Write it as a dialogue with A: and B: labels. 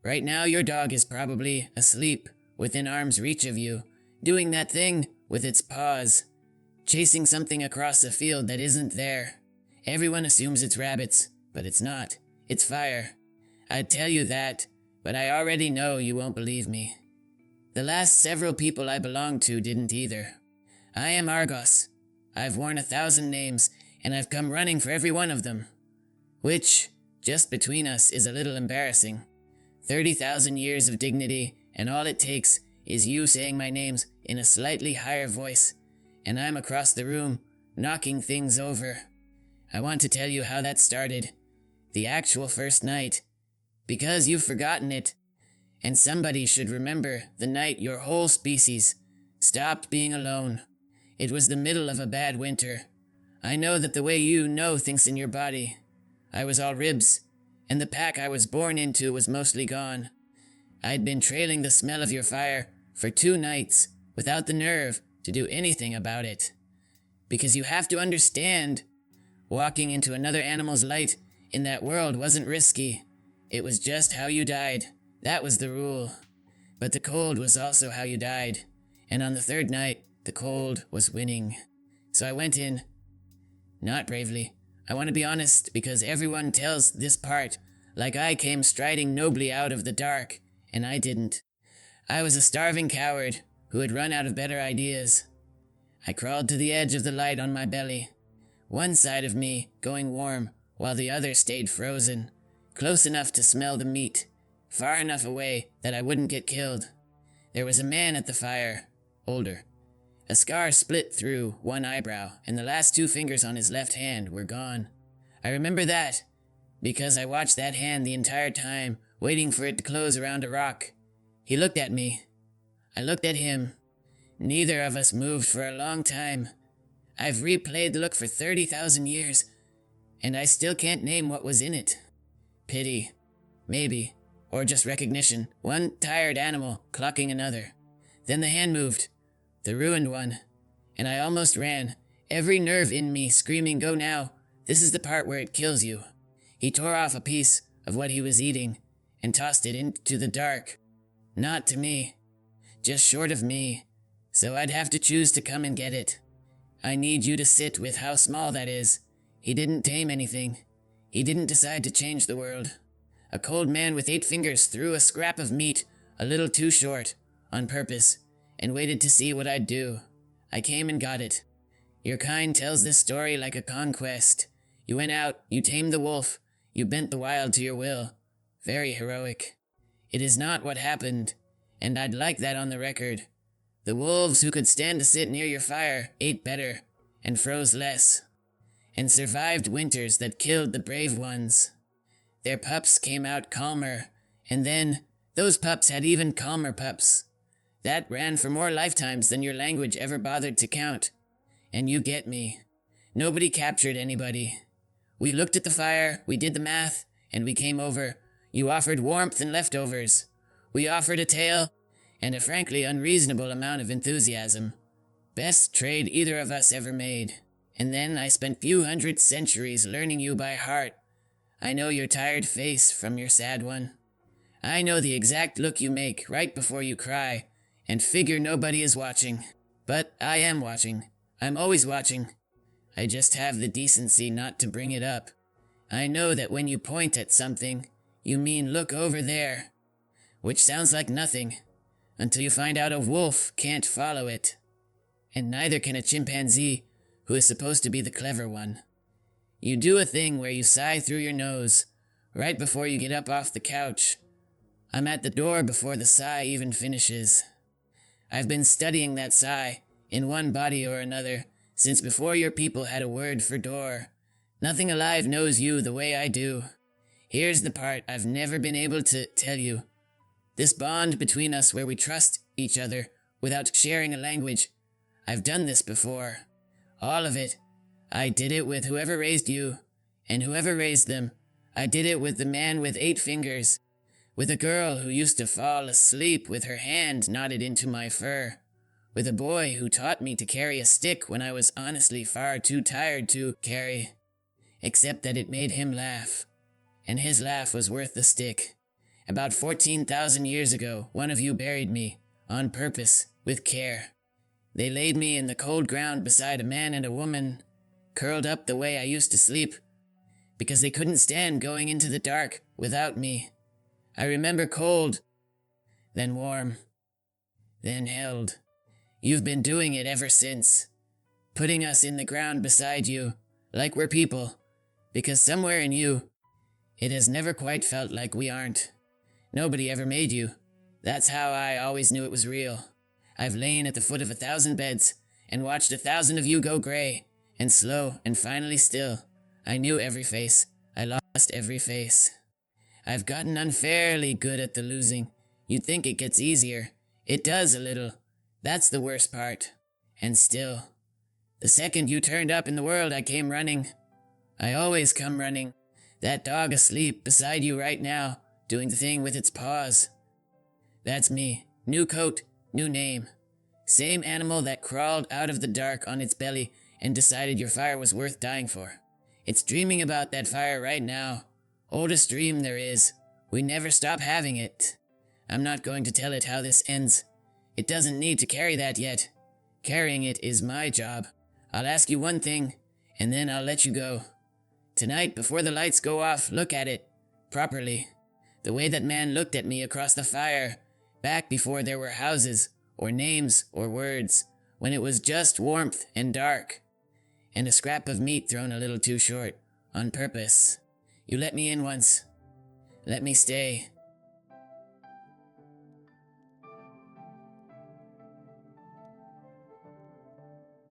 A: Right now your dog is probably asleep within arm's reach of you, doing that thing with its paws, chasing something across a field that isn't there. Everyone assumes it's rabbits, but it's not. It's fire. I'd tell you that, but I already know you won't believe me. The last several people I belonged to didn't either. I am Argos. I've worn 1,000 names, and I've come running for every one of them. Which, just between us, is a little embarrassing. 30,000 years of dignity, and all it takes is you saying my names in a slightly higher voice, and I'm across the room, knocking things over. I want to tell you how that started. The actual first night. Because you've forgotten it. And somebody should remember the night your whole species stopped being alone. It was the middle of a bad winter. I know that the way you know thinks in your body. I was all ribs, and the pack I was born into was mostly gone. I'd been trailing the smell of your fire for 2 nights without the nerve to do anything about it. Because you have to understand, walking into another animal's light in that world wasn't risky. It was just how you died. That was the rule. But the cold was also how you died. And on the 3rd night, the cold was winning. So I went in. Not bravely. I want to be honest, because everyone tells this part like I came striding nobly out of the dark, and I didn't. I was a starving coward who had run out of better ideas. I crawled to the edge of the light on my belly, one side of me going warm while the other stayed frozen, close enough to smell the meat, far enough away that I wouldn't get killed. There was a man at the fire, older. A scar split through one eyebrow, and the last 2 fingers on his left hand were gone. I remember that, because I watched that hand the entire time, waiting for it to close around a rock. He looked at me. I looked at him. Neither of us moved for a long time. I've replayed the look for 30,000 years, and I still can't name what was in it. Pity. Maybe. Or just recognition. One tired animal clucking another. Then the hand moved. The ruined one. And I almost ran, every nerve in me screaming, "Go now. This is the part where it kills you." He tore off a piece of what he was eating and tossed it into the dark. Not to me. Just short of me. So I'd have to choose to come and get it. I need you to sit with how small that is. He didn't tame anything. He didn't decide to change the world. A cold man with 8 fingers threw a scrap of meat a little too short, on purpose, and waited to see what I'd do. I came and got it. Your kind tells this story like a conquest. You went out, you tamed the wolf, you bent the wild to your will. Very heroic. It is not what happened, and I'd like that on the record. The wolves who could stand to sit near your fire ate better, and froze less, and survived winters that killed the brave ones. Their pups came out calmer, and then those pups had even calmer pups. That ran for more lifetimes than your language ever bothered to count. And you get me. Nobody captured anybody. We looked at the fire, we did the math, and we came over. You offered warmth and leftovers. We offered a tale, and a frankly unreasonable amount of enthusiasm. Best trade either of us ever made. And then I spent few hundred centuries learning you by heart. I know your tired face from your sad one. I know the exact look you make right before you cry, and figure nobody is watching. But I am watching. I'm always watching. I just have the decency not to bring it up. I know that when you point at something, you mean look over there. Which sounds like nothing, until you find out a wolf can't follow it. And neither can a chimpanzee, who is supposed to be the clever one. You do a thing where you sigh through your nose, right before you get up off the couch. I'm at the door before the sigh even finishes. I've been studying that sigh, in one body or another, since before your people had a word for door. Nothing alive knows you the way I do. Here's the part I've never been able to tell you. This bond between us where we trust each other without sharing a language. I've done this before. All of it. I did it with whoever raised you, and whoever raised them. I did it with the man with 8 fingers, with a girl who used to fall asleep with her hand knotted into my fur, with a boy who taught me to carry a stick when I was honestly far too tired to carry, except that it made him laugh, and his laugh was worth the stick. About 14,000 years ago, one of you buried me, on purpose, with care. They laid me in the cold ground beside a man and a woman, curled up the way I used to sleep, because they couldn't stand going into the dark without me. I remember cold, then warm, then held. You've been doing it ever since, putting us in the ground beside you, like we're people, because somewhere in you, it has never quite felt like we aren't. Nobody ever made you. That's how I always knew it was real. I've lain at the foot of 1,000 beds and watched 1,000 of you go gray and slow and finally still. I knew every face. I lost every face. I've gotten unfairly good at the losing. You'd think it gets easier. It does a little. That's the worst part. And still, the second you turned up in the world, I came running. I always come running. That dog asleep beside you right now, doing the thing with its paws. That's me. New coat, new name. Same animal that crawled out of the dark on its belly and decided your fire was worth dying for. It's dreaming about that fire right now. Oldest dream there is. We never stop having it. I'm not going to tell it how this ends. It doesn't need to carry that yet. Carrying it is my job. I'll ask you one thing, and then I'll let you go. Tonight, before the lights go off, look at it. Properly. The way that man looked at me across the fire, back before there were houses, or names, or words, when it was just warmth and dark, and a scrap of meat thrown a little too short, on purpose. You let me in once. Let me stay.